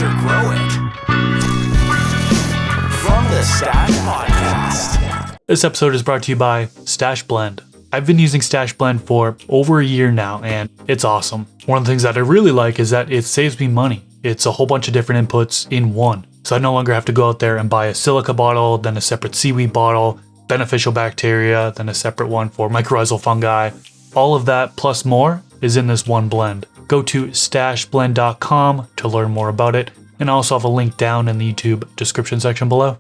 or grow it. From the Stash Podcast. This episode is brought to you by Stash Blend. I've been using Stash Blend for over a year now, and it's awesome. One of the things that I really like is that it saves me money. It's a whole bunch of different inputs in one. So I no longer have to go out there and buy a silica bottle, then a separate seaweed bottle, beneficial bacteria, then a separate one for mycorrhizal fungi. All of that plus more is in this one blend. Go to stashblend.com to learn more about it, and I also have a link down in the YouTube description section below.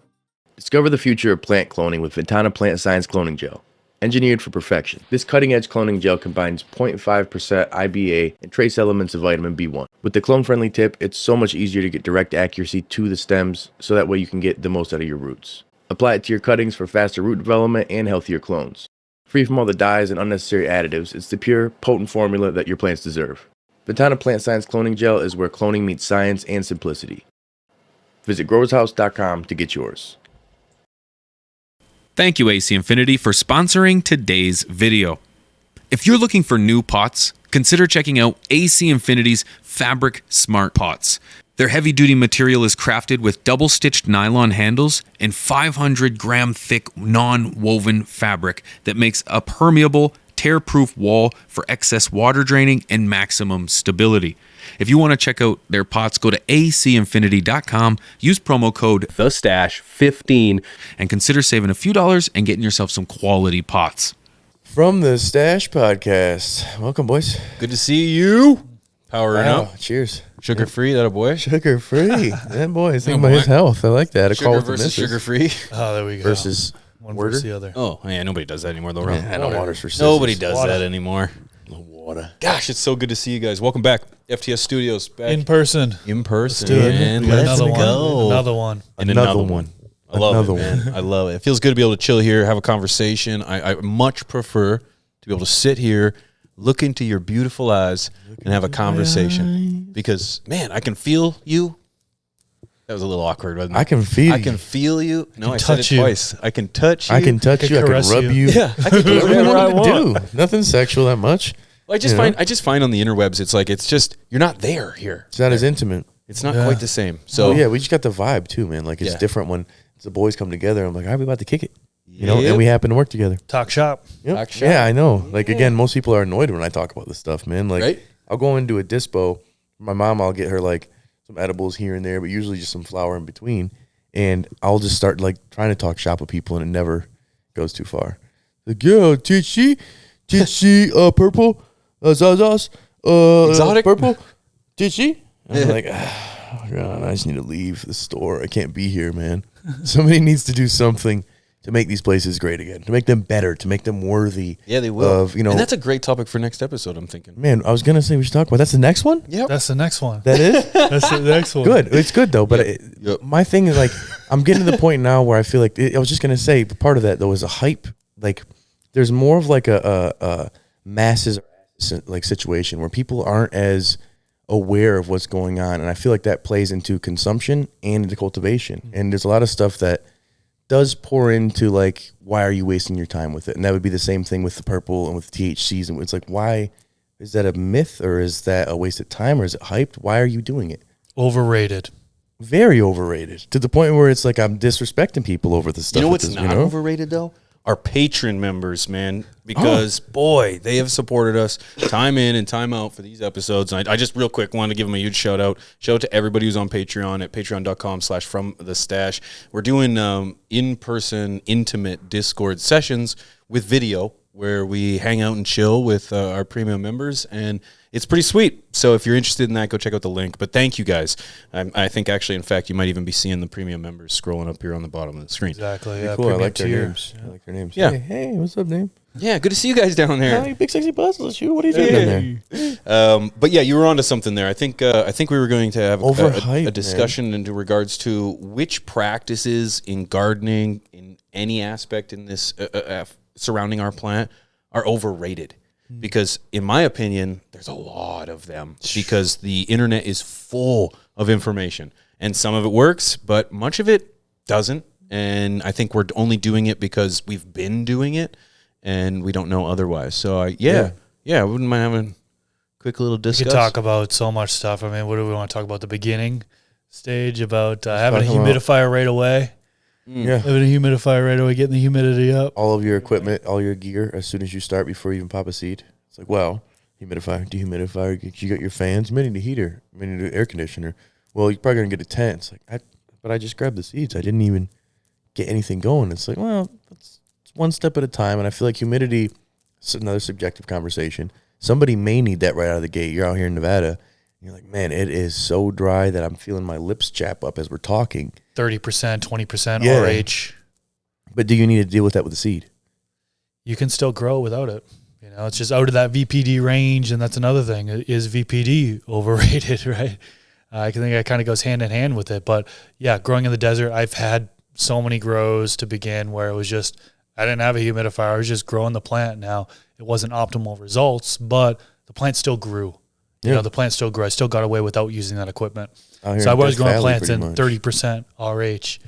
Discover the future of plant cloning with Ventana Plant Science Cloning Gel. Engineered for perfection, this cutting-edge cloning gel combines 0.5% IBA and trace elements of vitamin B1. With the clone-friendly tip, it's so much easier to get direct accuracy to the stems, so that way you can get the most out of your roots. Apply it to your cuttings for faster root development and healthier clones. Free from all the dyes and unnecessary additives, it's the pure, potent formula that your plants deserve. Ventana Plant Science Cloning Gel is where cloning meets science and simplicity. Visit growershouse.com to get yours. Thank you, AC Infinity, for sponsoring today's video. If you're looking for new pots, consider checking out AC Infinity's Fabric Smart Pots. Their heavy-duty material is crafted with double-stitched nylon handles and 500-gram thick non-woven fabric that makes a permeable, tear-proof wall for excess water draining and maximum stability. If you want to check out their pots, go to acinfinity.com, use promo code THESTASH15, and consider saving a few dollars and getting yourself some quality pots. From the Stash Podcast. Welcome, boys. Good to see you. Powering up. Cheers. Sugar free, that a boy. Sugar free. That boy is thinking about his health. I like that. A call Sugar with the versus missus. sugar free. Oh, there we go. Versus one Werder? versus the other. Oh, yeah, nobody does that anymore, though. Yeah, I know waters for sisters. Nobody does Water. that anymore. Water. Gosh, it's so good to see you guys. Welcome back. FTS Studios back In person. in person. Do it. And We got let's another one. go. Another one. And Another one. I love Another it, man. I love it. It feels good to be able to chill here, have a conversation. I much prefer to be able to sit here, look into your beautiful eyes, and have a conversation. Because, man, I can feel you. That was a little awkward, wasn't it? I can feel I can feel you. No, I said it touch you. twice. I can touch you. I can touch you. I can caress rub you. you. Yeah, I can do Whatever whatever I you want. want to do. Nothing sexual that much. Well, I just find on the interwebs, it's just you're not there here. It's not as intimate. It's not Yeah. quite the same. So So yeah, we just got the vibe too, man. Like it's Yeah. different when the boys come together. I'm like, all right, we about to kick it. You know, Yep. and we happen to work together. Talk shop. Yep. Talk shop. Yeah, I know. Like again, most people are annoyed when I talk about this stuff, man. Like Right? I'll go into a dispo. My mom, I'll get her like some edibles here and there, but usually just some flour in between. And I'll just start like trying to talk shop with people, and it never goes too far. Like, yeah, titchy, purple, zazas, Exotic? purple, titchy. I'm like, oh, God, I just need to leave the store. I can't be here, man. Somebody needs to do something to make these places great again, to make them better, to make them worthy. yeah, they will. Of, you know, and that's a great topic for next episode. I'm thinking. man, I was gonna say we should talk about. That's the next one. Yep. That's the next one. That is That's the next one. good. It's good though. But Yep. my thing is like, I'm getting to the point now where I feel like I was just gonna say, but part of that though is a hype. Like, there's more of like a masses like situation where people aren't as aware of what's going on, and I feel like that plays into consumption and into cultivation. And there's a lot of stuff that does pour into like, why are you wasting your time with it? And that would be the same thing with the purple and with THCs. And it's like, why is that a myth, or is that a waste of time, or is it hyped? Why are you doing it? Overrated. Very overrated, to the point where it's like I'm disrespecting people over this stuff. You know with what's this, not overrated though? Our Patreon members, man, because boy, they have supported us time in and time out for these episodes. And I just real quick wanted to give them a huge shout out. Shout out to everybody who's on Patreon at patreon.com/fromthestash. We're doing in-person intimate Discord sessions with video where we hang out and chill with our premium members, and it's pretty sweet. So if you're interested in that, go check out the link. But thank you guys. I think actually, in fact, you might even be seeing the premium members scrolling up here on the bottom of the screen. Exactly. Yeah, cool. I premium like their tiers. names. I like their names. Yeah. Hey, what's up, name? Yeah, good to see you guys down there. Hey, big sexy puzzles. What are you doing down there? But yeah, you were onto something there. I think we were going to have Overhyped, a discussion into regards to which practices in gardening, in any aspect in this surrounding our plant, are overrated. Because in my opinion, there's a lot of them, because the internet is full of information, and some of it works, but much of it doesn't. And I think we're only doing it because we've been doing it, and we don't know otherwise. So I wouldn't mind having a quick little We discuss. could talk about so much stuff. I mean, what do we want to talk about? The beginning, stage about having a talking about- humidifier right away. Yeah. Having a humidifier right away, getting the humidity up. All of your equipment, all your gear, as soon as you start, before you even pop a seed. It's like, well, humidifier, dehumidifier. You got your fans. You may need a heater. You may need an air conditioner. Well, you're probably gonna get a tent. It's like, but I just grabbed the seeds. I didn't even get anything going. It's like, well, it's one step at a time. And I feel like humidity is another subjective conversation. Somebody may need that right out of the gate. You're out here in Nevada. And you're like, man, it is so dry that I'm feeling my lips chap up as we're talking. 30%, 20% Yeah. RH. But do you need to deal with that with the seed? You can still grow without it. You know, it's just out of that VPD range, and that's another thing. Is VPD overrated, right? I think that kind of goes hand in hand with it. But yeah, growing in the desert, I've had so many grows to begin where it was just, I didn't have a humidifier. I was just growing the plant. Now, it wasn't optimal results, but the plant still grew. You know, the plant still grew. I still got away without using that equipment. So I was growing plants in 30% RH.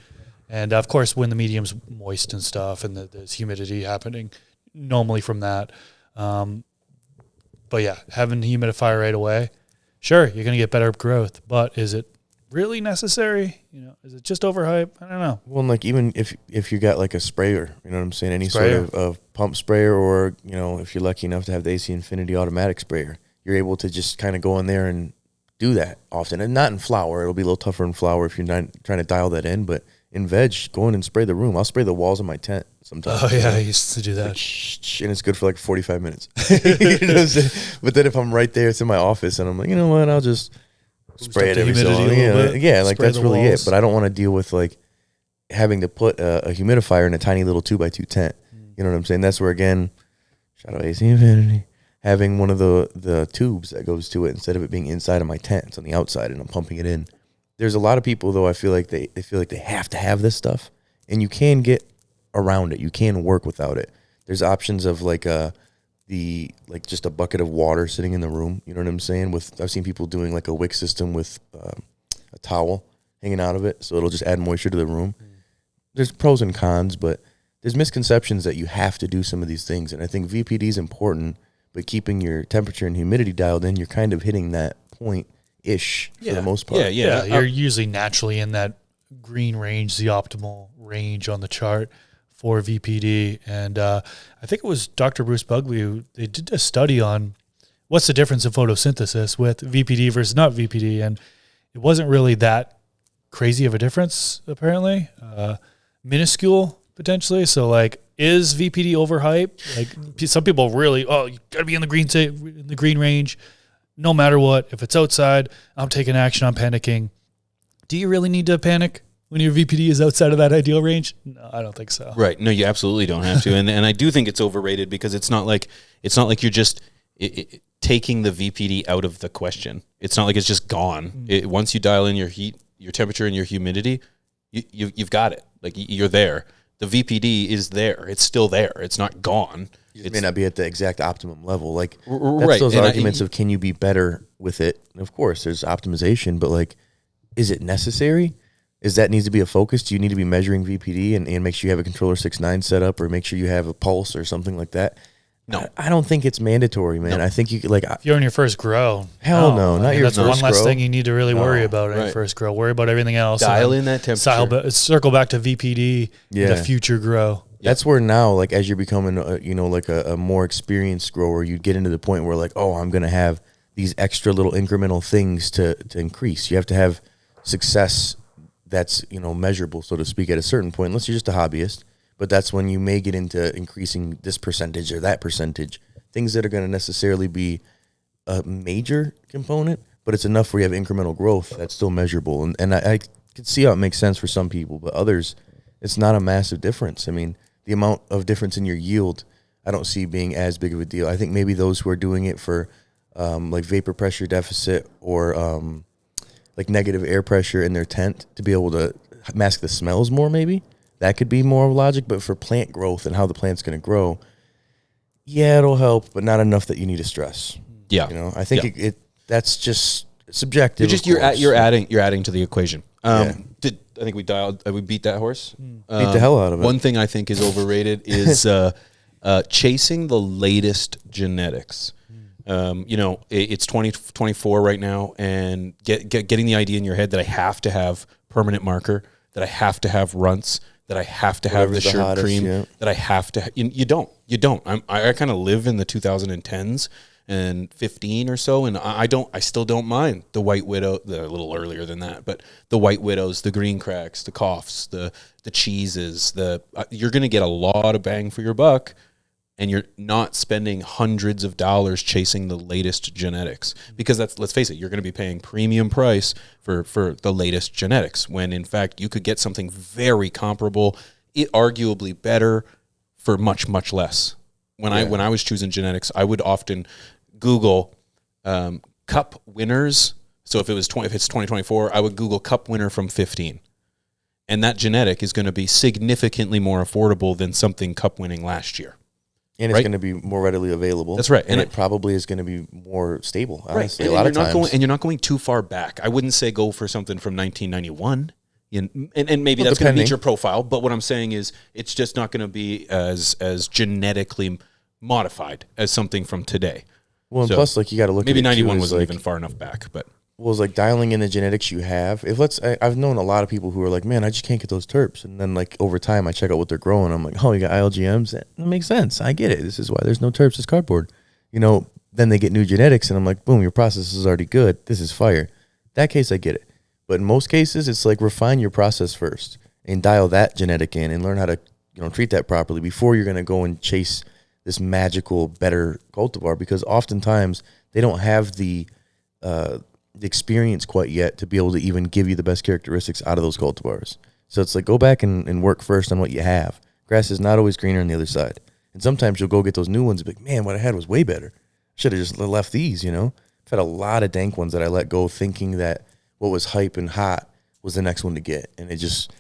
And of course, when the medium's moist and stuff and there's humidity happening normally from that. But yeah, having the humidifier right away, sure, you're going to get better growth, but is it really necessary? You know, is it just overhyped? I don't know. Well, like even if you got like a sprayer, you know what I'm saying? Any Sprayer. sort of pump sprayer, or, you know, if you're lucky enough to have the AC Infinity automatic sprayer, you're able to just kind of go in there and do that often. And not in flower. It'll be a little tougher in flower if you're not trying to dial that in, but in veg, go in and spray the room. I'll spray the walls of my tent sometimes. Oh, yeah, I used to do that. And it's good for like 45 minutes. You know what I'm saying? But then if I'm right there, it's in my office, and I'm like, you know what, I'll just spray it up the every so humidity long. a little Yeah, bit, yeah, like spray that's the really walls. it. But I don't want to deal with like having to put a humidifier in a tiny little 2x2 tent. You know what I'm saying? That's where, again, shout out AC Infinity, having one of the tubes that goes to it instead of it being inside of my tent. It's on the outside, and I'm pumping it in. There's a lot of people, though, I feel like they feel like they have to have this stuff, and you can get around it. You can work without it. There's options of like just a bucket of water sitting in the room. You know what I'm saying? I've seen people doing like a wick system with a towel hanging out of it, so it'll just add moisture to the room. There's pros and cons, but there's misconceptions that you have to do some of these things, and I think VPD is important, but keeping your temperature and humidity dialed in, you're kind of hitting that point-ish for the most part. Yeah, you're usually naturally in that green range, the optimal range on the chart for VPD. And I think it was Dr. Bruce Bugley who they did a study on what's the difference in photosynthesis with VPD versus not VPD, and it wasn't really that crazy of a difference, apparently. Minuscule, potentially. So, like, is VPD overhyped? Like, some people really, you got to be in the green range no matter what. If it's outside, I'm taking action, I'm panicking. Do you really need to panic when your VPD is outside of that ideal range? No, I don't think so. Right. No, you absolutely don't have to. And I do think it's overrated because it's not like you're just taking the VPD out of the question. It's not like it's just gone. Once you dial in your heat, your temperature, and your humidity, you've got it. Like, you're there. The VPD is there. It's still there. It's not gone. It may not be at the exact optimum level. Like, that's right. those And arguments of can you be better with it? And of course, there's optimization, but like, is it necessary? Is that needs to be a focus? Do you need to be measuring VPD and make sure you have a controller 6.9 set up, or make sure you have a pulse or something like that? No. I don't think it's mandatory, man. I think you could, like, If you're in your first grow, hell no, not your that's first one less grow. thing you need to really worry about in your right. first grow. Worry about everything else. Dial and in that temperature. Circle back to VPD in the Yeah. future grow. That's where now, like, as you're becoming, a more experienced grower, you get into the point where, like, oh, I'm going to have these extra little incremental things to increase. You have to have success that's, measurable, so to speak, at a certain point, unless you're just a hobbyist. But that's when you may get into increasing this percentage or that percentage, things that are going to necessarily be a major component, but it's enough where you have incremental growth that's still measurable. And I can see how it makes sense for some people, but others, it's not a massive difference. I mean, the amount of difference in your yield, I don't see being as big of a deal. I think maybe those who are doing it for like vapor pressure deficit or like negative air pressure in their tent to be able to mask the smells more, maybe that could be more logic. But for plant growth and how the plant's going to grow, yeah, it'll help, but not enough that you need to stress. Yeah. I think it that's just subjective. You're adding to the equation. I think we beat that horse. Beat the hell out of it. One thing I think is overrated is chasing the latest genetics. It's 2024 right now, and getting the idea in your head that I have to have permanent marker, that I have to have runts, that I have to have the shirt hottest, cream, yeah. that I have to. You don't. I kind of live in the 2010s and 15 or so, and I still don't mind the White Widow. A little earlier than that, but the White Widows, the Green Cracks, the Coughs, the cheeses. You're going to get a lot of bang for your buck. And you're not spending hundreds of dollars chasing the latest genetics, because let's face it, you're going to be paying premium price for the latest genetics, when in fact you could get something very comparable, arguably better, for much, much less. When I was choosing genetics, I would often Google cup winners. So if it's 2024, I would Google cup winner from 15. And that genetic is going to be significantly more affordable than something cup winning last year. And it's going to be more readily available. That's right. And it probably is going to be more stable, honestly, right. a lot of times. And you're not going too far back. I wouldn't say go for something from 1991. And maybe that's going to meet your profile. But what I'm saying is it's just not going to be as genetically modified as something from today. Well, and plus, like, you got to look at it, maybe 91 too, wasn't even far enough back, but... Well, it's like dialing in the genetics you have. I've known a lot of people who are like, man, I just can't get those terps. And then, like, over time, I check out what they're growing. I'm like, oh, you got ILGMs? That makes sense. I get it. This is why there's no terps. It's cardboard. Then they get new genetics, and I'm like, boom, your process is already good. This is fire. That case, I get it. But in most cases, it's like refine your process first and dial that genetic in and learn how to, treat that properly before you're going to go and chase this magical, better cultivar, because oftentimes they don't have the experience quite yet to be able to even give you the best characteristics out of those cultivars. So it's like, go back and work first on what you have. Grass is not always greener on the other side. And sometimes you'll go get those new ones and be like, man, what I had was way better. Should have just left these, I've had a lot of dank ones that I let go thinking that what was hype and hot was the next one to get. And it just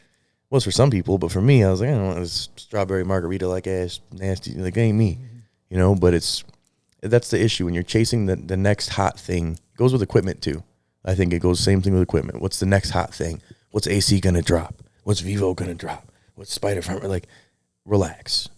was for some people, but for me, I was like, I don't want this strawberry margarita like ass nasty. Like, it ain't me, but that's the issue when you're chasing the next hot thing. It goes with equipment too. I think it goes same thing with equipment. What's the next hot thing? What's AC gonna drop? What's Vivo gonna drop? What's Spider Farmer? Like, relax,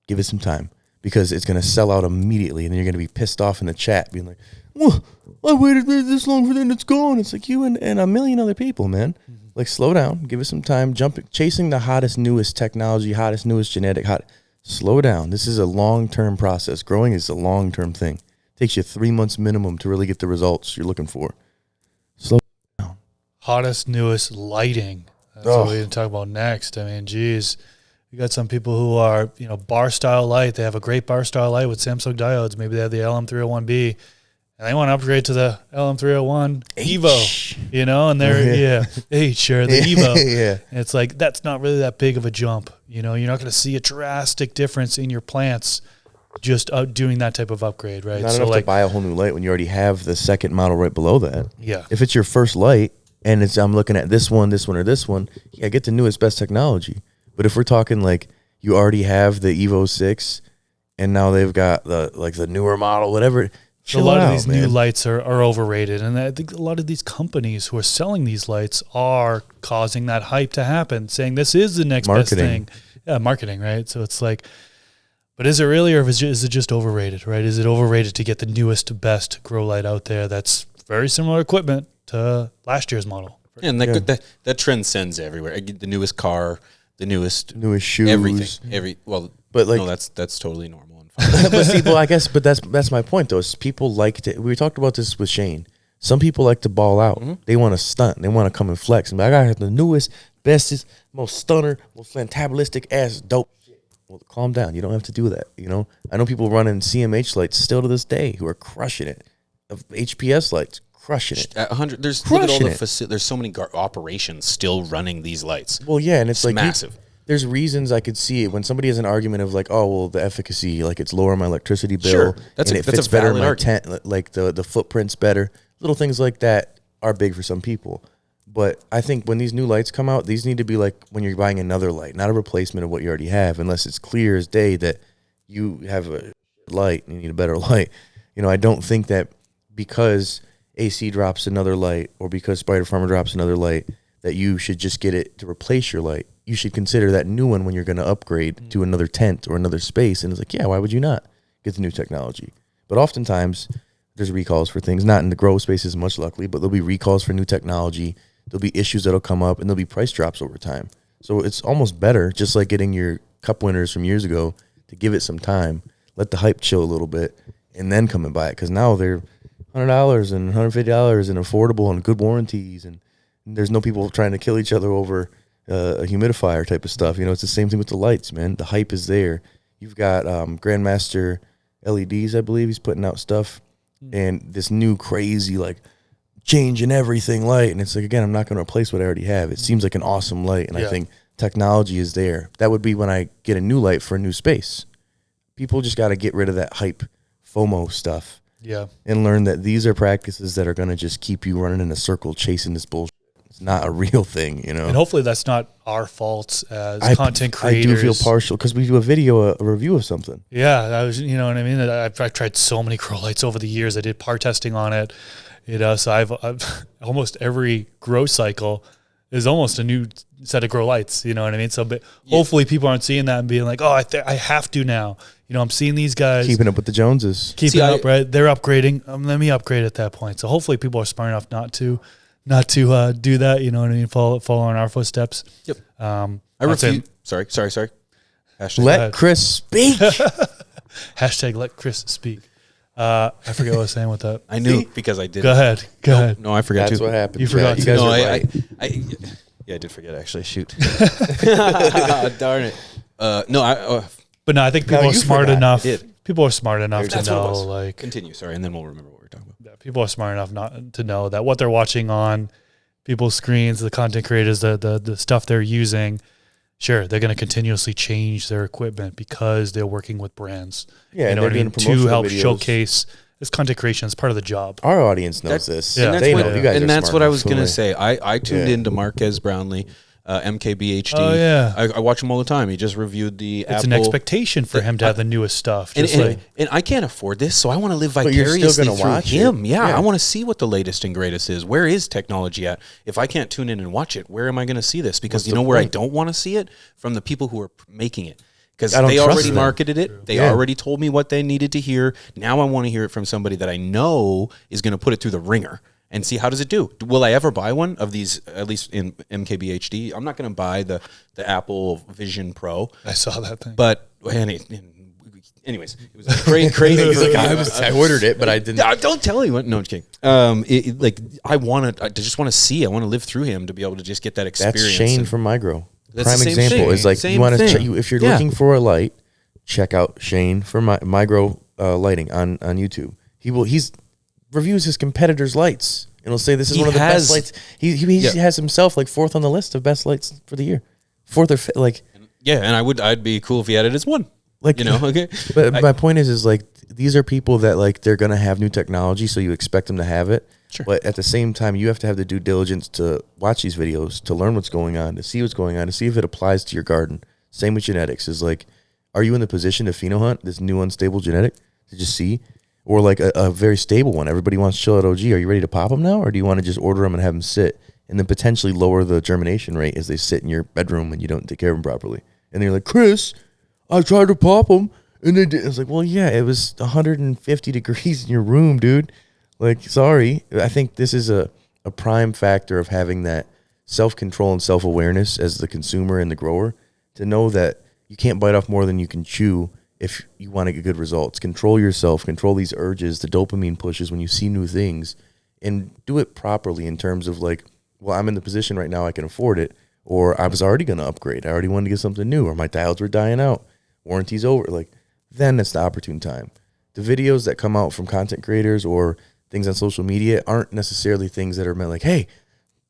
give it some time, because it's gonna sell out immediately, and then you're gonna be pissed off in the chat, being like, "Well, I waited this long for then it's gone." It's like you and a million other people, man. Mm-hmm. Like, slow down, give it some time. Chasing the hottest, newest technology, hottest, newest genetic. Slow down. This is a long-term process. Growing is a long-term thing. It takes you 3 months minimum to really get the results you're looking for. Slow down. Hottest, newest lighting. That's what we're going to talk about next. I mean, geez, you got some people who are, bar style light. They have a great bar style light with Samsung diodes. Maybe they have the LM301B, and they want to upgrade to the LM301 Evo, and they're, H, or the Evo. Yeah. And it's like, that's not really that big of a jump. You're not going to see a drastic difference in your plants just doing that type of upgrade, right? Not enough to buy a whole new light when you already have the second model right below that. Yeah. If it's your first light and I'm looking at this one, or this one, get the newest, best technology. But if we're talking like you already have the Evo 6 and now they've got the newer model, whatever. A lot of these new lights are overrated. And I think a lot of these companies who are selling these lights are causing that hype to happen, saying this is the next best thing. Yeah, marketing, right? So it's like, but is it really, or is it just overrated, right? Is it overrated to get the newest, best grow light out there that's very similar equipment to last year's model? And that transcends everywhere. The newest car, the newest shoes, everything. That's totally normal and fine. But see, I guess, that's my point though. Is people like to. We talked about this with Shane. Some people like to ball out. Mm-hmm. They want to stunt. They want to come and flex. And I got the newest, bestest, most stunner, most fantablistic ass dope. Well, calm down. You don't have to do that. I know people running CMH lights still to this day who are crushing it. HPS lights, crushing it. 100. Look at all the there's so many operations still running these lights. Well, yeah, and it's like massive. There's reasons I could see it when somebody has an argument of like, oh, well, the efficacy, like it's lower my electricity bill, sure. That's it fits better in my tent, like the footprint's better. Little things like that are big for some people. But I think when these new lights come out, these need to be like when you're buying another light, not a replacement of what you already have, unless it's clear as day that you have a light and you need a better light. I don't think that because AC drops another light or because Spider Farmer drops another light that you should just get it to replace your light. You should consider that new one when you're going to upgrade to another tent or another space. And it's like, yeah, why would you not get the new technology? But oftentimes there's recalls for things, not in the grow space as much, luckily, but there'll be recalls for new technology. There'll be issues that'll come up, and there'll be price drops over time. So it's almost better, just like getting your cup winners from years ago, to give it some time, let the hype chill a little bit, and then come and buy it. Because now they're $100 and $150 and affordable and good warranties, and there's no people trying to kill each other over a humidifier type of stuff. You know, it's the same thing with the lights, man. The hype is there. You've got Grandmaster LEDs, I believe he's putting out stuff, and this new crazy like changing everything light, and it's like, again, I'm not going to replace what I already have. It seems like an awesome light, and I think technology is there. That would be when I get a new light for a new space. People just got to get rid of that hype FOMO stuff, and learn that these are practices that are going to just keep you running in a circle chasing this bullshit. It's not a real thing, you know. And hopefully that's not our faults as content creators. I do feel partial because we do a review of something. Yeah, I was, you know what I mean. I've tried so many grow lights over the years. I did par testing on it, you know. So I've almost every grow cycle is almost a new set of grow lights. You know what I mean. So, but hopefully people aren't seeing that and being like, oh, I have to now. You know, I'm seeing these guys keeping up with the Joneses. Keeping up, right? They're upgrading. Let me upgrade at that point. So hopefully people are smart enough not to do that. You know what I mean? Follow in our footsteps. Yep. I refuse. Sorry. Hashtag let Chris speak. Hashtag let Chris speak. I forget what I was saying with that. I knew because I did. Go ahead. No, I forgot. That's what happened. You forgot. You guys no, are right. I did forget actually. Shoot. Darn it. But no, I think people are smart enough. People are smart enough to know. Like, continue. Sorry, and then we'll remember what we're talking about. Yeah, people are smart enough not to know that what they're watching on people's screens, the content creators, the stuff they're using. Sure, they're going to continuously change their equipment because they're working with brands. Yeah, you know what I mean, to help showcase this content creation is part of the job. Our audience knows this. Yeah. They know. You guys and are that's smart what I enough, was going to say. I tuned into Marquez Brownlee. MKBHD. Oh, yeah. I watch him all the time. He just reviewed the It's Apple. an expectation for him to have the newest stuff. And I can't afford this, so I want to live vicariously through watch him. it. Yeah, I want to see what the latest and greatest is. Where is technology at? If I can't tune in and watch it, where am I going to see this? Because you know where I don't want to see it? From the people who are making it. Because they already marketed it. They already told me what they needed to hear. Now I want to hear it from somebody that I know is going to put it through the ringer. And see, how does it do? Will I ever buy one of these, at least in MKBHD? I'm not going to buy the Apple Vision Pro. I saw that thing. But anyways, it was a great, crazy. I ordered it, but I didn't. Don't tell anyone. No, I'm just kidding. I just want to see. I want to live through him to be able to just get that experience. That's Shane from Micro. That's Prime the same example thing. is like Same you want to thing. if you're looking for a light, check out Shane from Micro lighting on YouTube. He's reviews his competitors' lights, and he'll say this is one of the best lights. He has himself like fourth on the list of best lights for the year, fourth or fifth, like. Yeah, and I'd be cool if he had it as one. Like, you know, okay. But my point is like these are people that like they're gonna have new technology, so you expect them to have it. Sure. But at the same time, you have to have the due diligence to watch these videos, to learn what's going on, to see what's going on, to see if it applies to your garden. Same with genetics. Is like, are you in the position to pheno hunt this new unstable genetic to just see? Or like a very stable one. Everybody wants chill at OG. Are you ready to pop them now? Or do you want to just order them and have them sit and then potentially lower the germination rate as they sit in your bedroom and you don't take care of them properly? And they're like, Chris, I tried to pop them and they did. I was like, well, yeah, it was 150 degrees in your room, dude. Like, sorry. I think this is a prime factor of having that self-control and self-awareness as the consumer and the grower to know that you can't bite off more than you can chew if you want to get good results. Control yourself, control these urges, the dopamine pushes when you see new things, and do it properly in terms of like, well, I'm in the position right now I can afford it, or I was already going to upgrade. I already wanted to get something new, or my diodes were dying out. Warranty's over. Like, then it's the opportune time. The videos that come out from content creators or things on social media aren't necessarily things that are meant like, hey,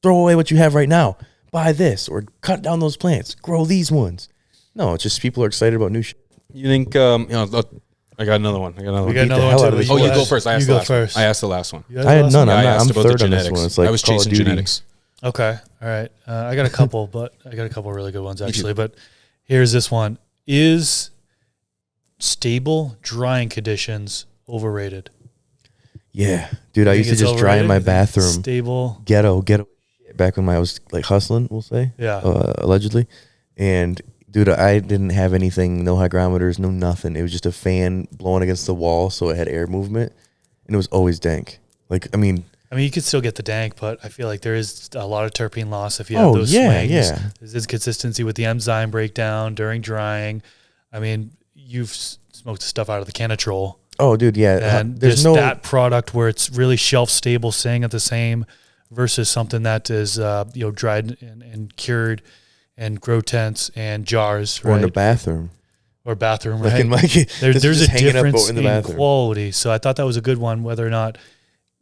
throw away what you have right now. Buy this, or cut down those plants. Grow these ones. No, it's just people are excited about new shit. You think, I got another one. We got another one too. Oh, you go first. I asked the last one. I had none. I'm third on this one. It's like I was chasing genetics. Okay. All right. I got a couple, but I got a couple really good ones actually. But here's this one. Is stable drying conditions overrated? Yeah. Dude, I used to just dry in my bathroom. Stable. Ghetto. Back when I was like hustling, we'll say. Yeah. Allegedly. And dude, I didn't have anything, no hygrometers, no nothing. It was just a fan blowing against the wall, so it had air movement. and it was always dank. Like, I mean, you could still get the dank, but I feel like there is a lot of terpene loss if you have those swings. Yeah. There's inconsistency with the enzyme breakdown during drying. I mean, you've smoked stuff out of the canitrol. Oh, dude, yeah. And There's just that product where it's really shelf stable, staying at the same, versus something that is dried and cured and grow tents and jars, or in the bathroom. Or bathroom, Like right? in my, There's a difference in the in bathroom. quality. So I thought that was a good one, whether or not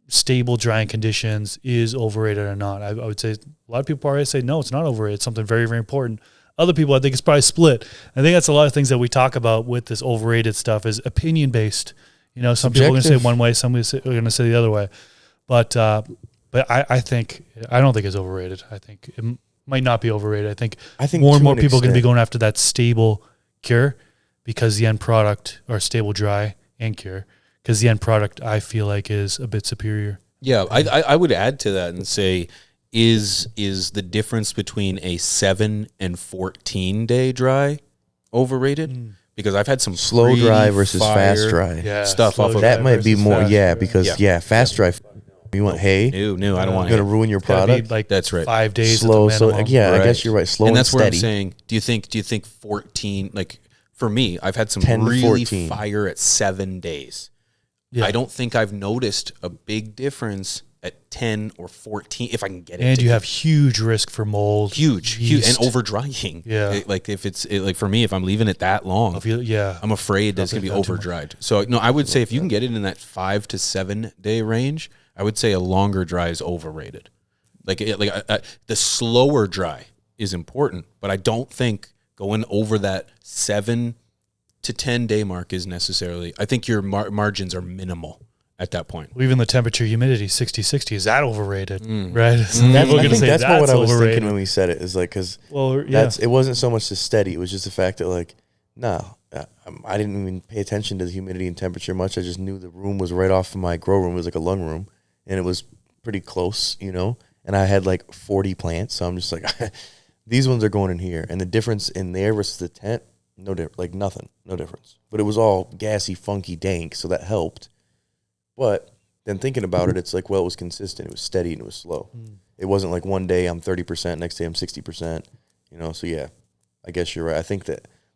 stable drying conditions is overrated or not. I would say a lot of people already say, no, it's not overrated. It's something very, very important. Other people, I think it's probably split. I think that's a lot of things that we talk about with this overrated stuff is opinion-based. Some people are going to say one way, some are going to say the other way. But I don't think it's overrated. I think it might not be overrated. I think more and more people are going to be going after that stable cure because the end product, or stable dry and cure, because the end product I feel like is a bit superior. Yeah, I would add to that and say, is the difference between a 7 and 14 day dry overrated? Because I've had some slow dry versus fast dry stuff off of that might be more fast dry. You want hay? No, I don't want. Going to ruin your product. Like that's right. 5 days slow. So Right. I guess you're right. Slow and that's steady. where I'm saying. Do you think 14? Like for me, I've had some 10 to really 14. fire at 7 days. Yeah. I don't think I've noticed a big difference at 10 or 14 if I can get it. And you have huge risk for mold. Huge, and over drying. Yeah. Like if it's like for me, if I'm leaving it that long, I'm afraid that's going to be over dried. So no, I would say if you can get it in that 5 to 7 day range, I would say a longer dry is overrated. The slower dry is important, but I don't think going over that 7 to 10 day mark is necessarily. I think your margins are minimal at that point. Well, even the temperature, humidity, 60-60, is that overrated? Right? I think that's what I was thinking when we said it. Is like because it wasn't so much the steady. It was just the fact that I didn't even pay attention to the humidity and temperature much. I just knew the room was right off of my grow room. It was like a lung room, and it was pretty close, And I had like 40 plants, so I'm just like, these ones are going in here, and the difference in there versus the tent, no difference. But it was all gassy, funky, dank, so that helped. But then thinking about it, it's like, well, it was consistent. It was steady and it was slow. It wasn't like one day I'm 30%, next day I'm 60%, So yeah, I guess you're right. I think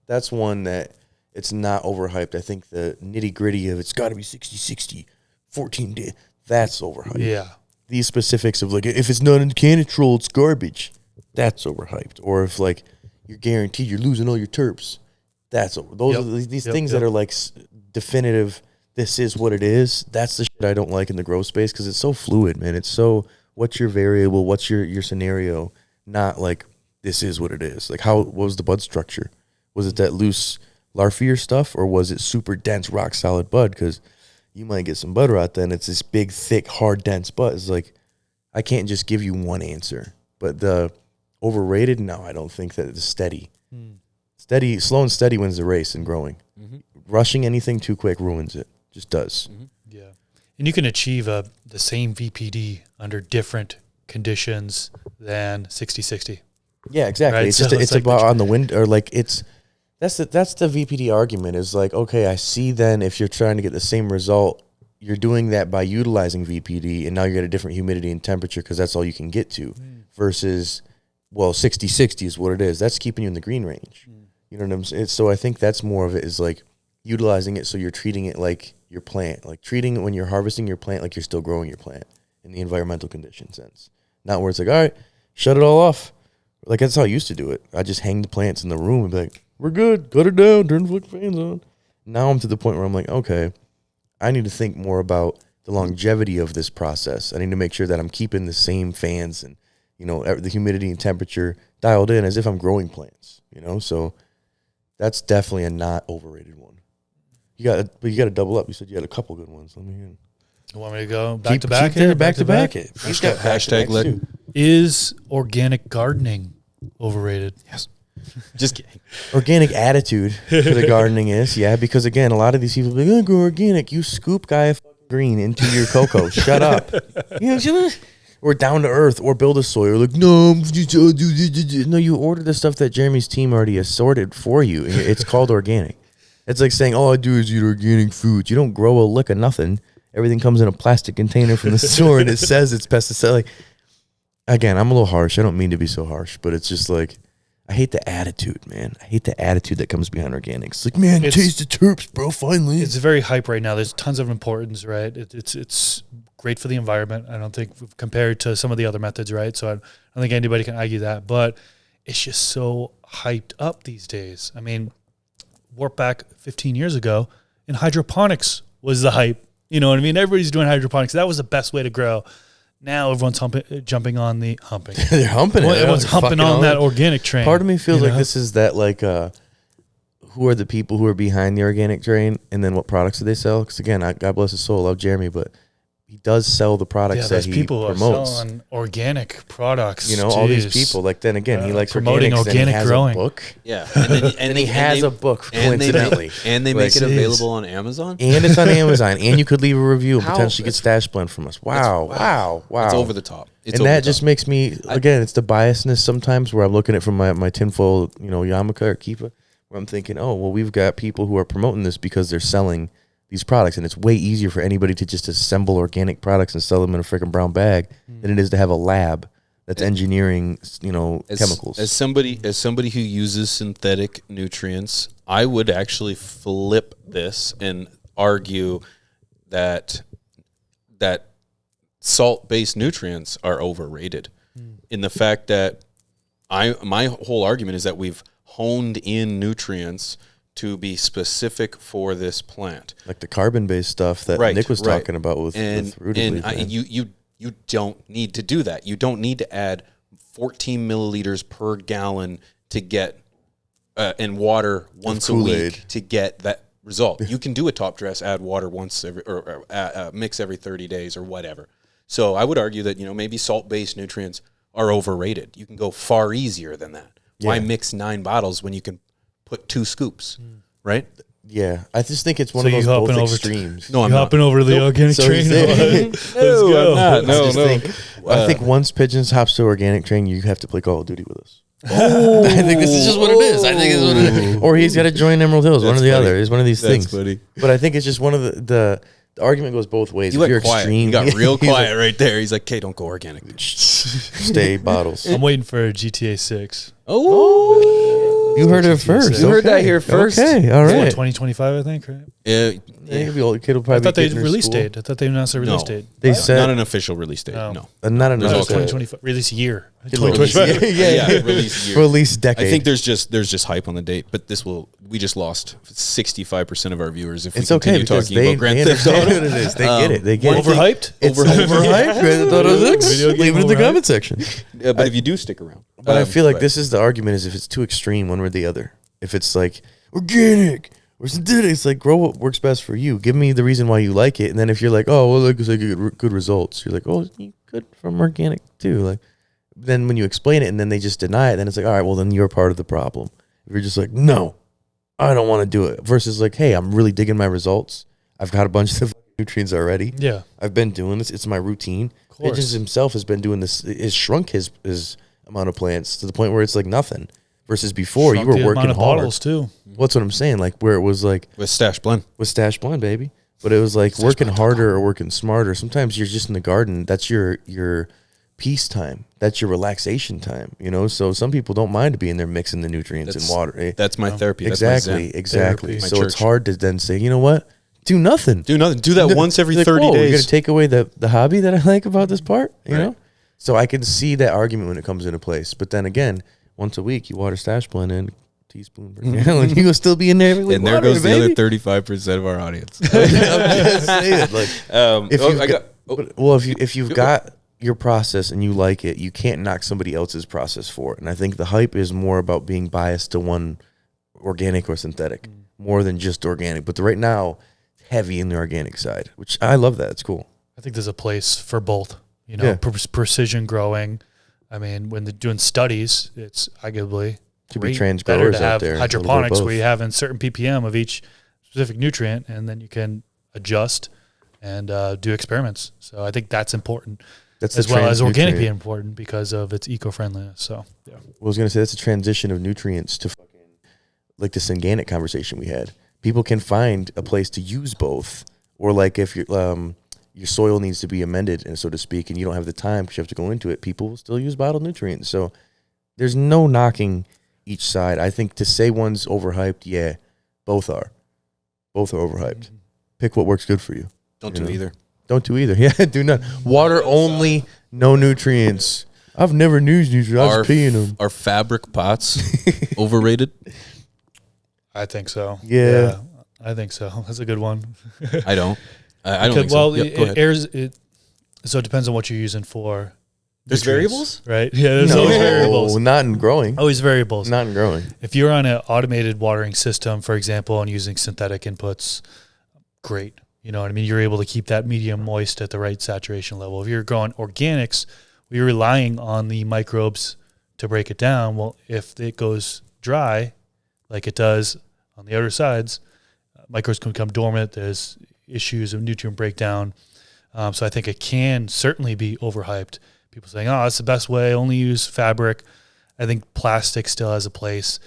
that's one that it's not overhyped. I think the nitty gritty of it's got to be 60, 14 days. That's overhyped. Yeah. These specifics of like, if it's not in canitrol, it's garbage. That's overhyped. Or if like you're guaranteed you're losing all your terps, that's over. Those are these things that are like definitive. This is what it is. That's the shit I don't like in the grow space because it's so fluid, man. It's so, what's your variable? What's your scenario? Not like, this is what it is. Like, what was the bud structure? Was it that loose larfier stuff, or was it super dense, rock solid bud? Because you might get some bud rot then. It's this big, thick, hard, dense bud. It's like, I can't just give you one answer. But the overrated, no, I don't think that it's steady. Steady, slow and steady wins the race in growing. Rushing anything too quick ruins it. Just does. Yeah. And you can achieve the same VPD under different conditions than 60-60. Yeah, exactly. Right? It's just it's like about on the wind, or like that's the VPD argument is like, okay, I see then if you're trying to get the same result, you're doing that by utilizing VPD, and now you're at a different humidity and temperature because that's all you can get to versus, well, 60-60 is what it is. That's keeping you in the green range. You know what I'm saying? So I think that's more of it is like utilizing it so you're treating it like your plant, like treating it when you're harvesting your plant like you're still growing your plant in the environmental condition sense. Not where it's like, all right, shut it all off. Like that's how I used to do it. I just hang the plants in the room and be like, we're good, cut it down, turn the fucking fans on. Now I'm to the point where I'm like, okay, I need to think more about the longevity of this process. I need to make sure that I'm keeping the same fans and, the humidity and temperature dialed in as if I'm growing plants, So that's definitely a not overrated one. You got to double up. You said you had a couple good ones. Let me hear. You want me to go back to back? Back to back. Hashtag leg. Is organic gardening overrated? Yes. Just kidding. Organic attitude to the gardening is, because again, a lot of these people be like, go organic. You scoop Gaia green into your cocoa. Shut up. Or down to earth, or build a soil. Like, no, you order the stuff that Jeremy's team already has sorted for you. It's called organic. It's like saying, all I do is eat organic foods. You don't grow a lick of nothing, everything comes in a plastic container from the store and it says it's pesticide. Like, again, I'm a little harsh. I don't mean to be so harsh, but it's just like, I hate the attitude, man. I hate the attitude that comes behind organics. It's like, man, taste the terps, bro, finally. It's very hype right now. There's tons of importance, right? It's great for the environment. I don't think compared to some of the other methods, right? So I don't think anybody can argue that. But it's just so hyped up these days. I mean, warp back 15 years ago, and hydroponics was the hype. You know what I mean? Everybody's doing hydroponics. That was the best way to grow. Now everyone's jumping on the humping. They're humping Well, it. everyone's humping on that organic train. Part of me feels you like know? this is that, like, who are the people who are behind the organic train, and then what products do they sell? Because, again, God bless his soul, I love Jeremy, but he does sell the products that he people who promotes. are selling organic products. You know, all these people. Like, then again, he likes promoting organics, organic and he has growing. a book. Yeah, And he has a book, coincidentally. and they make it available on Amazon. And it's on Amazon. And you could leave a review and How? potentially get Stash Blend from us. Wow. It's over the top. It's And over that the just top. makes me, again, it's the biasness sometimes where I'm looking at from my tinfoil, yarmulke or kippah, where I'm thinking, oh, well, we've got people who are promoting this because they're selling these products, and it's way easier for anybody to just assemble organic products and sell them in a freaking brown bag than it is to have a lab that's engineering, chemicals. As somebody who uses synthetic nutrients, I would actually flip this and argue that salt-based nutrients are overrated. In the fact that my whole argument is that we've honed in nutrients to be specific for this plant, like the carbon-based stuff that Nick was talking about with Root Leaf, man. You don't need to do that. You don't need to add 14 milliliters per gallon to get and water once a week to get that result. You can do a top dress, add water once every or mix every 30 days or whatever. So I would argue that maybe salt-based nutrients are overrated. You can go far easier than that. Why mix 9 bottles when you can put 2 scoops, right? Yeah, I just think it's one of those both extremes. No, I'm hopping not. over the organic train. Let's go. I'm not. I think once Pigeons hops to organic train, you have to play Call of Duty with us. Oh. I think this is just what it is. I think it's what it is. Or he's got to join Emerald Hills, one or the other. It's one of these things. Funny. But I think it's just one of the argument goes both ways. You if you're went quiet. extreme, You got real quiet right there. He's like, "Okay, don't go organic. stay bottles. I'm waiting for GTA 6. Oh, You heard it first. You heard that here first. Okay, all It's what, right. 2025, I think, right? yeah. Maybe the kid will I probably thought be they getting her release school. date. I thought they announced a release date. They said Not an official release date. Oh. No. not There's enough. all kinds. 2025 release year. Release 2025. year. Release year. For at least decade. I think there's just hype on the date, but we just lost 65% of our viewers if we it's okay continue because talking about Grand Theft understand Auto. what it is. They get it. They get it. Overhyped? It's overhyped. Grand Theft Auto 6. Video game Leave it in the overhyped? comment section. But if you do stick around. But I feel like this is the argument: is if it's too extreme, one or the other. If it's like organic or synthetic, it's like grow what works best for you. Give me the reason why you like it, and then if you're like, oh, well, look, I get good results, you're like, oh, you could from organic too. Like, then when you explain it and then they just deny it, then it's like, all right, well, then you're part of the problem. If you're just like, no, I don't want to do it, versus like, hey, I'm really digging my results. I've got a bunch of nutrients already. Yeah. I've been doing this. It's my routine. Pigeons himself has been doing this. Has shrunk his amount of plants to the point where it's like nothing. Versus before, you were working hard. Bottles too. What's what I'm saying? Like where it was like with Stash Blend. with Stash Blend, baby. But it was like working harder or working smarter. Sometimes you're just in the garden. That's your peace time. That's your relaxation time. So some people don't mind being there mixing the nutrients and water. That's my therapy. That's my zen. Exactly. Therapy. So My it's church. hard to then say, you know what? Do nothing. Do nothing. Do that once every Like, 30 whoa, days. You're gonna take away the hobby that I like about this part, you Right. know? So I can see that argument when it comes into place. But then again, once a week you water Stash Blend in teaspoon per gallon, you will still be in there every week. and there watering goes it, the other baby. 35% of our audience. I'm just saying, like, if you've got your process and you like it, you can't knock somebody else's process for it. And I think the hype is more about being biased to one organic or synthetic, more than just organic. But right now, heavy in the organic side, which I love that. It's cool. I think there's a place for both. Yeah. Precision growing. I mean, when they're doing studies, it's arguably Could be better transgrowers to out have there. hydroponics both. where you have a certain ppm of each specific nutrient, and then you can adjust and do experiments. So I think that's important, That's as the well as organic transnutrient. being important because of its eco-friendliness. So yeah. I was going to say that's a transition of nutrients to fucking like this organic conversation we had. People can find a place to use both, or like if you're your soil needs to be amended, and so to speak, and you don't have the time because you have to go into it, people will still use bottled nutrients. So there's no knocking each side. I think to say one's overhyped, yeah, both are. Both are overhyped. Pick what works good for you. Don't do either. Don't do either. Yeah, do not. Water only, no nutrients. I've never used nutrients. I was peeing them. Are fabric pots overrated? I think so. Yeah. I think so. That's a good one. I don't. I don't think so. Well, Yep, go ahead. So it depends on what you're using for. There's variables? Right? Yeah, there's always variables. Not in growing. Always variables. Not in growing. If you're on an automated watering system, for example, and using synthetic inputs, great. You know what I mean? You're able to keep that medium moist at the right saturation level. If you're growing organics, you're relying on the microbes to break it down. Well, if it goes dry, like it does on the outer sides, microbes can become dormant. There's issues of nutrient breakdown. So I think it can certainly be overhyped. People saying, oh, that's the best way, only use fabric. I think plastic still has a place.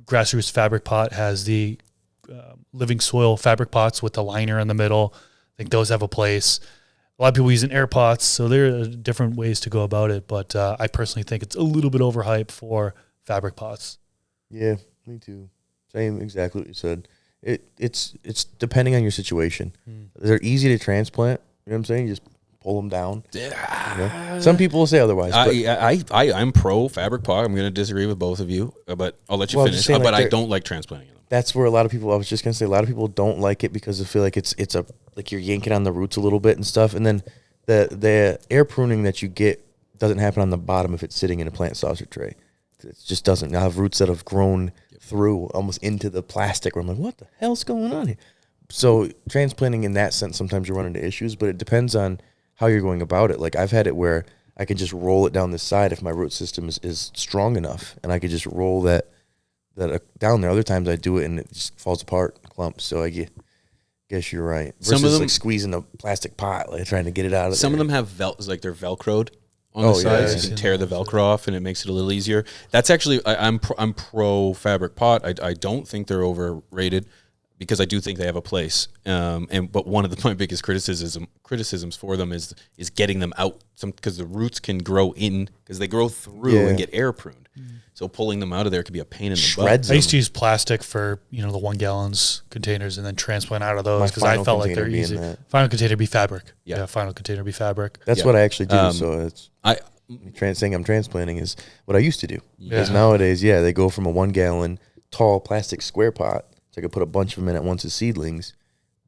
Grassroots Fabric Pot has the living soil fabric pots with the liner in the middle. I think those have a place. A lot of people using air pots, so there are different ways to go about it. But I personally think it's a little bit overhyped for fabric pots. Yeah, me too. Same, exactly what you said. It's depending on your situation. They're easy to transplant. You know what I'm saying? You just pull them down. Yeah. You know? Some people will say otherwise. I'm pro fabric pot. I'm going to disagree with both of you, but I'll let you finish. Saying, but I don't like transplanting them. That's where a lot of people. I was just going to say a lot of people don't like it because they feel like it's like you're yanking on the roots a little bit and stuff. And then the air pruning that you get doesn't happen on the bottom if it's sitting in a plant saucer tray. It just doesn't. I have roots that have grown through almost into the plastic where I'm like, what the hell's going on here? So transplanting in that sense, sometimes you run into issues, but it depends on how you're going about it. Like I've had it where I can just roll it down the side if my root system is strong enough, and I could just roll that down there. Other times I do it and it just falls apart in clumps. So I guess you're right. Versus some of them, like squeezing a plastic pot, like trying to get it out of there. Some of them have like they're velcroed on the sides. Yeah. You can tear the velcro off and it makes it a little easier. That's actually I'm pro fabric pot. I don't think they're overrated, because I do think they have a place. But one of my biggest criticisms for them is getting them out, because the roots can grow in, because they grow through and get air pruned. So pulling them out of there could be a pain in the butt. I used to use plastic for the 1 gallons containers and then transplant out of those because I felt like they're easy. Final container be fabric. Yeah, final container be fabric. That's what I actually do. So saying I'm transplanting is what I used to do. Because nowadays, they go from a 1 gallon tall plastic square pot. So I could put a bunch of them in at once as seedlings,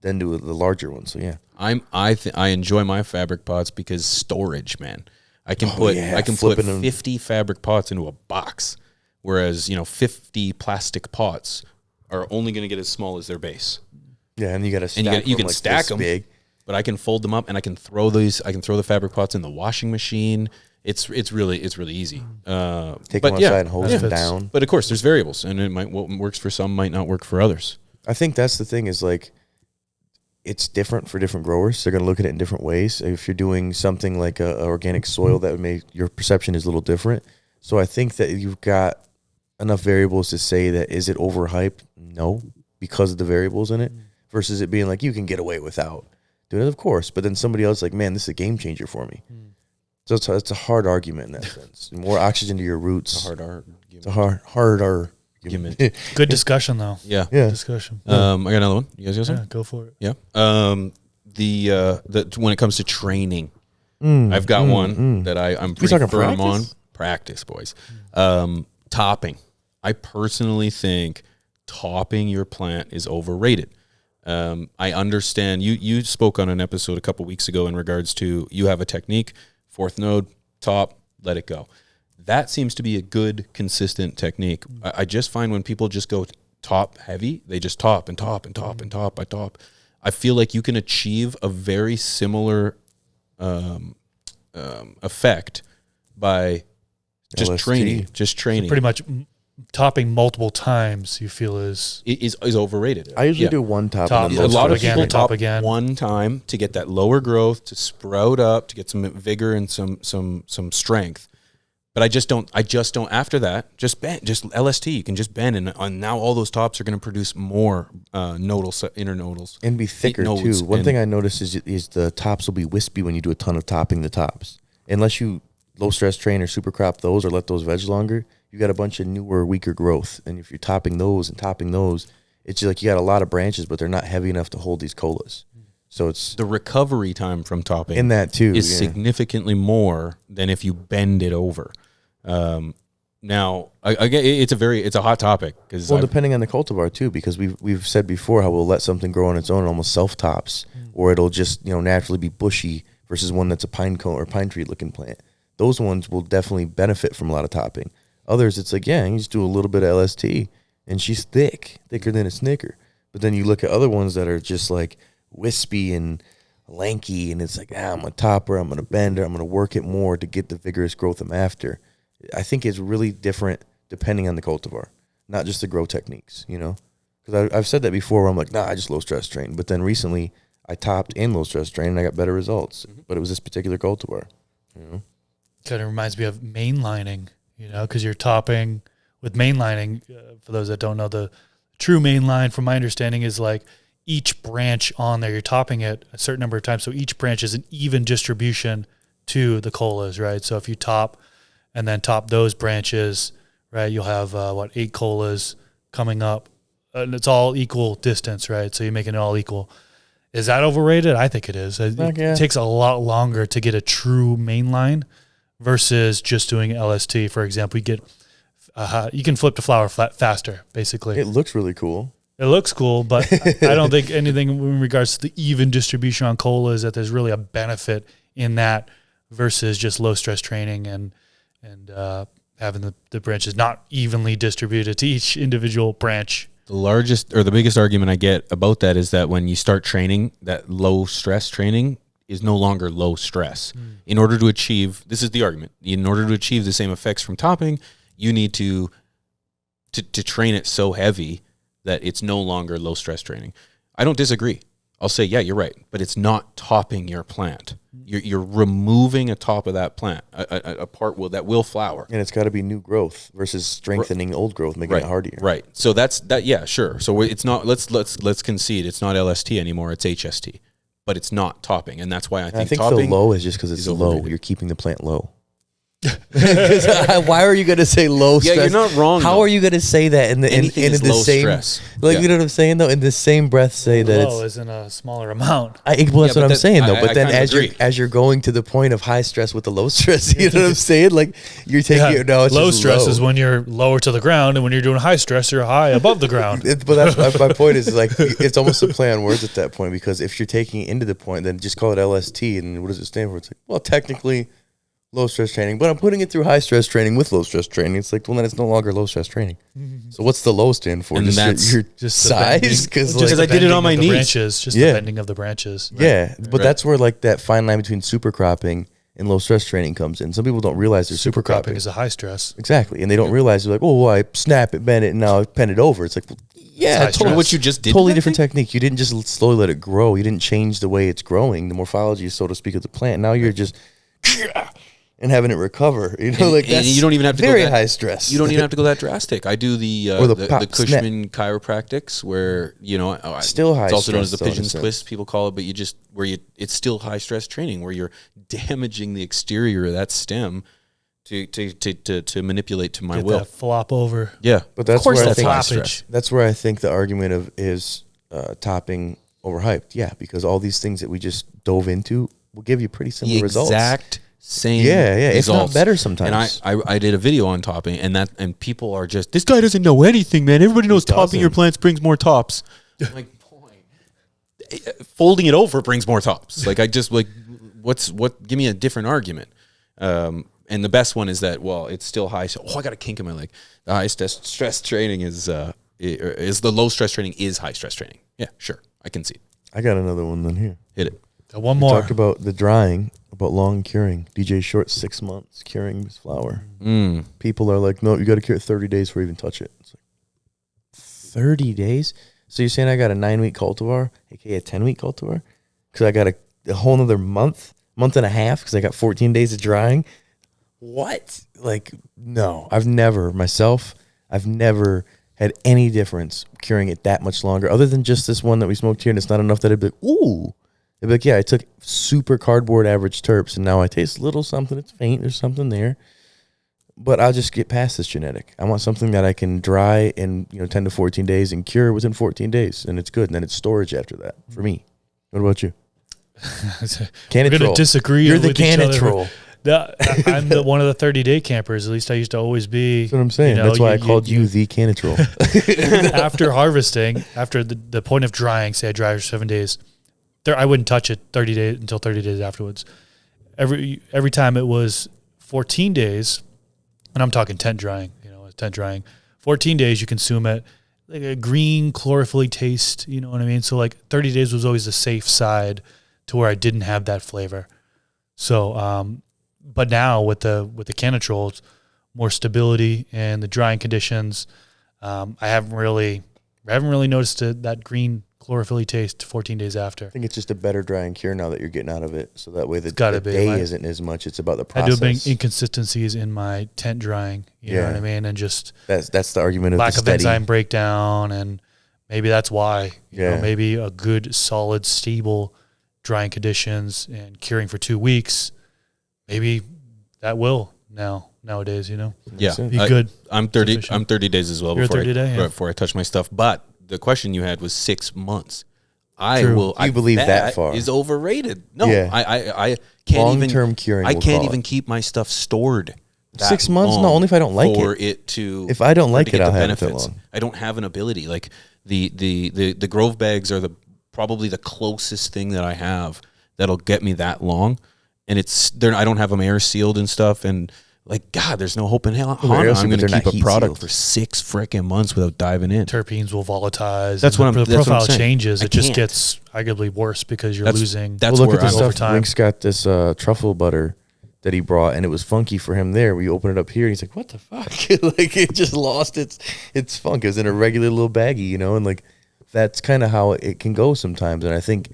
then do the larger one. So I enjoy my fabric pots because storage, man. I can put 50 fabric pots into a box, whereas 50 plastic pots are only going to get as small as their base. Yeah, and you got to stack. You can stack them, but I can fold them up and I can throw these. I can throw the fabric pots in the washing machine. It's really easy. Take them outside and hose them down. But of course, there's variables, and what works for some might not work for others. I think that's the thing is like, it's different for different growers. They're going to look at it in different ways. If you're doing something like a organic soil, that would make your perception is a little different. So I think that you've got enough variables to say that is it overhyped? No, because of the variables in it, versus it being like you can get away without doing it, of course. But then somebody else like, man, this is a game changer for me. So it's a hard argument in that sense. More oxygen to your roots. It's a hard argument. It's a hard argument. Good discussion though. Yeah. Discussion. I got another one. You guys got some? Yeah, go for it. Yeah. The when it comes to training, I've got one that I'm pretty firm on. Practice, boys. Topping. I personally think topping your plant is overrated. I understand you spoke on an episode a couple weeks ago in regards to you have a technique, 4th node, top, let it go. That seems to be a good, consistent technique. I just find when people just go top heavy, they just top and top and top and top by top. I feel like you can achieve a very similar effect by just LST. training. So pretty much topping multiple times you feel is overrated. I usually do one top. Top. And A lot of again, people top top again. one time to get that lower growth, to sprout up, to get some vigor and some strength. But I just don't. After that, just bend, just LST. You can just bend, and now all those tops are going to produce more internodals and be thicker too. One thing I noticed is the tops will be wispy when you do a ton of topping the tops. Unless you low stress train or super crop those or let those veg longer, you got a bunch of newer, weaker growth. And if you're topping those, it's just like you got a lot of branches, but they're not heavy enough to hold these colas. So it's the recovery time from topping in that too is significantly more than if you bend it over. Now, again, it's a hot topic because depending on the cultivar too, because we've said before how we'll let something grow on its own and almost self tops, or it'll just naturally be bushy versus one that's a pine cone or pine tree looking plant. Those ones will definitely benefit from a lot of topping. Others, it's like you just do a little bit of LST and she's thicker than a Snicker. But then you look at other ones that are just like wispy and lanky, and it's like I'm a topper, I'm gonna bend her, I'm gonna work it more to get the vigorous growth I'm after. I think it's really different depending on the cultivar, not just the grow techniques, Because I've said that before where I'm like, I just low stress train. But then recently I topped and low stress train and I got better results. But it was this particular cultivar, Kind of reminds me of mainlining, because you're topping with mainlining. For those that don't know, the true mainline, from my understanding, is like each branch on there, you're topping it a certain number of times. So each branch is an even distribution to the colas, right? So if you top and then top those branches, right, you'll have 8 colas coming up, and it's all equal distance, right? So you're making it all equal. Is that overrated? I think it is. It takes a lot longer to get a true main line versus just doing LST. For example, you can flip the flower faster, basically. It looks really cool. It looks cool, but I don't think anything in regards to the even distribution on cola is that there's really a benefit in that versus just low stress training and having the branches not evenly distributed to each individual branch. The largest or the biggest argument I get about that is that when you start training, that low stress training is no longer low stress. In order to achieve, this is the argument, in order to achieve the same effects from topping, you need to train it so heavy that it's no longer low stress training. I don't disagree. I'll say, yeah, you're right, but it's not topping your plant. You're removing a top of that plant, a part that will flower, and it's got to be new growth versus strengthening old growth, making it hardier. Right. So that's that. Yeah, sure. So it's not. Let's concede it's not LST anymore. It's HST, but it's not topping, and that's why I think topping the low is just because it's low. You're keeping the plant low. Why are you going to say low stress? Yeah, you're not wrong. How are you going to say that in the same stress? You know what I'm saying though? In the same breath, say that low is in a smaller amount. That's what I'm saying though. But then as you're going to the point of high stress with the low stress, you know what I'm saying? Like you're taking it. No, it's low just stress low. is when you're lower to the ground, and when you're doing high stress, you're high above the ground. But that's my point. Is like it's almost a play on words at that point, because if you're taking it into the point, then just call it LST, and what does it stand for? It's like, well, technically low stress training, but I'm putting it through high stress training with low stress training. It's like, well, then it's no longer low stress training. So what's the low stand for? And just your size? Because I did it on my knees. Branches, just the bending of the branches. Right. Yeah, but that's where like that fine line between super cropping and low stress training comes in. Some people don't realize they're super cropping is a high stress. Exactly, and they don't realize they're like, oh, well, I snap it, bend it, and now I pen it over. It's like, well, yeah, totally what you just did. Totally different technique. You didn't just slowly let it grow. You didn't change the way it's growing, the morphology, so to speak, of the plant. Now you're just and having it recover, like that's you don't even have to very go that, high stress. You don't even have to go that drastic. I do the Cushman chiropractics, where still high. It's also known as the stress, Pigeons twist, people call it, but it's still high stress training where you're damaging the exterior of that stem to manipulate to my will. That flop over. Yeah, but that's where I think high stress. That's where I think the argument is topping overhyped. Yeah, because all these things that we just dove into will give you pretty similar results. Exact same results. It's not better sometimes. And I did a video on topping, and people are just, this guy doesn't know anything, man. Everybody knows topping your plants brings more tops. I'm like, folding it over brings more tops. Like I just like, give me a different argument. And the best one is that, well, it's still high. So, I got a kink in my leg. The high stress training is the low stress training is high stress training. Yeah, sure. I can see it. I got another one then here. Hit it. One more. We talked about the drying, about long curing. DJ Short, 6 months curing his flower. People are like, no, you got to cure it 30 days before you even touch it. It's like, 30 days? So you're saying I got a 9-week cultivar, aka a 10-week cultivar? Because I got a whole another month and a half, because I got 14 days of drying? what? Like, no, I've never had any difference curing it that much longer, other than just this one that we smoked here, and it's not enough that it'd be like, ooh. It'd be like, yeah, I took super cardboard average terps, and now I taste a little something. It's faint. There's something there. But I'll just get past this genetic. I want something that I can dry in 10 to 14 days and cure within 14 days, and it's good. And then it's storage after that for me. What about you? We're going to disagree. You're the with each other. Canitrol. I'm one of the 30-day campers. At least I used to always be. That's what I'm saying. That's why I called you the Canitrol. After harvesting, after the point of drying, say I dry for 7 days, I wouldn't touch it 30 days until 30 days afterwards. Every time it was 14 days, and I'm talking tent drying, 14 days you consume it, like a green chlorophyll taste, you know what I mean? So like 30 days was always the safe side to where I didn't have that flavor. So, but now with the Canitrol, more stability and the drying conditions, I haven't really noticed that green chlorophyll taste 14 days after. I think it's just a better dry and cure now that you're getting out of it. So that way the day isn't as much. It's about the process. I do have inconsistencies in my tent drying. You know what I mean? And just that's the argument of lack the of enzyme breakdown. And maybe that's why, maybe a good, solid, stable drying conditions and curing for 2 weeks, maybe that will nowadays, Yeah. be good. I'm 30. I'm 30 days as well. You're 30 day, before I touch my stuff. But the question you had was 6 months. You believe that far is overrated? No, I can't long-term curing. I can't even keep my stuff stored. 6 months? No, only if I don't like it. If I don't like it, I'll have it that long. I don't have an ability. Like the Grove bags are probably the closest thing that I have that'll get me that long, and I don't have them air sealed and stuff, and like, God, there's no hope in hell. I'm going to keep a product for 6 freaking months without diving in. Terpenes will volatilize. That's what the profile saying. Changes. It just gets arguably worse because you're losing. That's look where at the over stuff. time. Link's got this truffle butter that he brought, and it was funky for him there. We open it up here, and he's like, "What the fuck?" Like, it just lost its funk. It was in a regular little baggie, and like that's kind of how it can go sometimes. And I think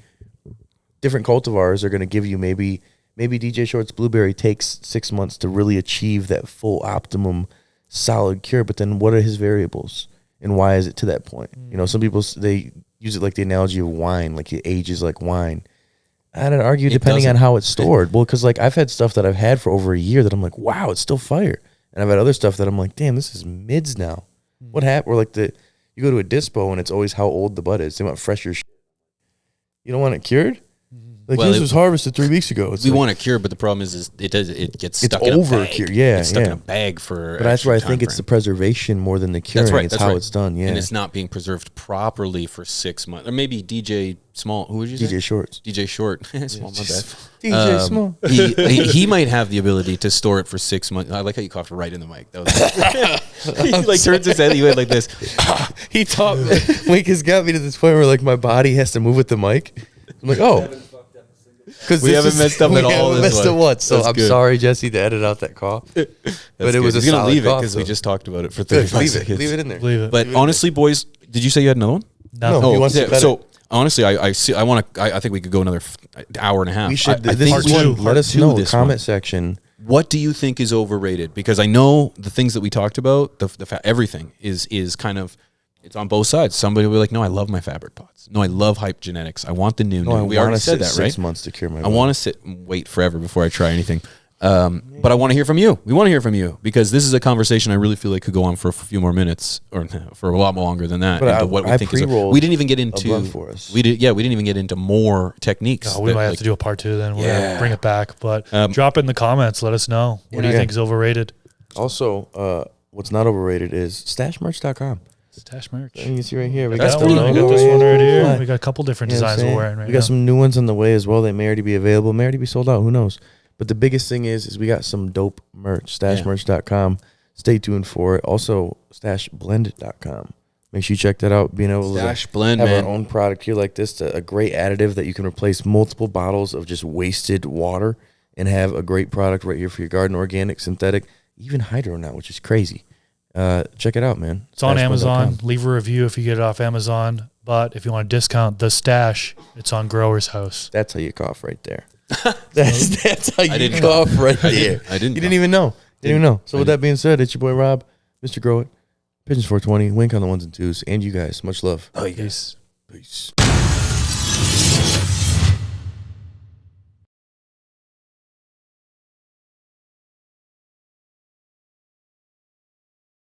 different cultivars are going to give you maybe DJ Short's blueberry takes 6 months to really achieve that full optimum solid cure, but then what are his variables and why is it to that point? Some people, they use it like the analogy of wine, like it ages like wine. I'd argue depending on how it's stored. Well, because like I've had stuff that I've had for over a year that I'm like, wow, it's still fire. And I've had other stuff that I'm like, damn, this is mids now. What happened? Or like you go to a dispo and it's always how old the bud is. They want fresher shit. You don't want it cured? Like, this was harvested 3 weeks ago. We want a cure, but the problem is it gets stuck in a bag. Cure. Yeah, it's stuck in a bag for. But that's why I think it's the preservation more than the curing. That's right. It's how it's done. Yeah, and it's not being preserved properly for 6 months, or maybe DJ Small. Who would you say? DJ Shorts. DJ Short. Small, my bad. DJ Small. He might have the ability to store it for 6 months. I like how you coughed right in the mic. That was he like turns his head. He went like this. He taught me. Wink has got me to this point where like my body has to move with the mic. I'm like, oh. Because we haven't messed up at all. We haven't messed up once, so I'm sorry, Jesse, to edit out that cough. But it was a solid gonna leave it because we just talked about it for 35 seconds. Leave it in there. Leave it. But honestly, boys, did you say you had another one? No, he wants it better. So honestly, I think we could go another hour and a half. We should. I This think is one. Let us know. this Comment one. section. What do you think is overrated? Because I know the things that we talked about, everything is kind of, it's on both sides. Somebody will be like, no, I love my fabric pots. No, I love hype genetics. I want the new. No, we already said that, right? 6 months to cure my. I want to sit and wait forever before I try anything. But I want to hear from you. We want to hear from you because this is a conversation I really feel like could go on for a few more minutes or for a lot longer than that. But what we think we didn't even get into. For us. We didn't even get into more techniques. We might have to do a part 2 then. We're gonna bring it back, but drop it in the comments. Let us know. What do you think is overrated? Also, what's not overrated is stashmerch.com. Stash merch. You can see right here. We got this one right here. We got a couple different designs we're wearing right now. We got some new ones on the way as well. They may already be available. May already be sold out. Who knows? But the biggest thing is we got some dope merch. Stashmerch.com. Stay tuned for it. Also, stashblend.com. Make sure you check that out. Being able to have our own product here like this, a great additive that you can replace multiple bottles of just wasted water and have a great product right here for your garden, organic, synthetic, even hydro now, which is crazy. Check it out, man. It's on Amazon. Leave a review if you get it off Amazon. But if you want to discount the stash, it's on Grower's House. That's how you cough right there. That's how you didn't cough right there. I didn't You didn't even know. So with that being said, it's your boy Rob, Mr. Grow It, Pigeons 420, Wink on the ones and twos, and you guys. Much love. Oh, yes. Peace.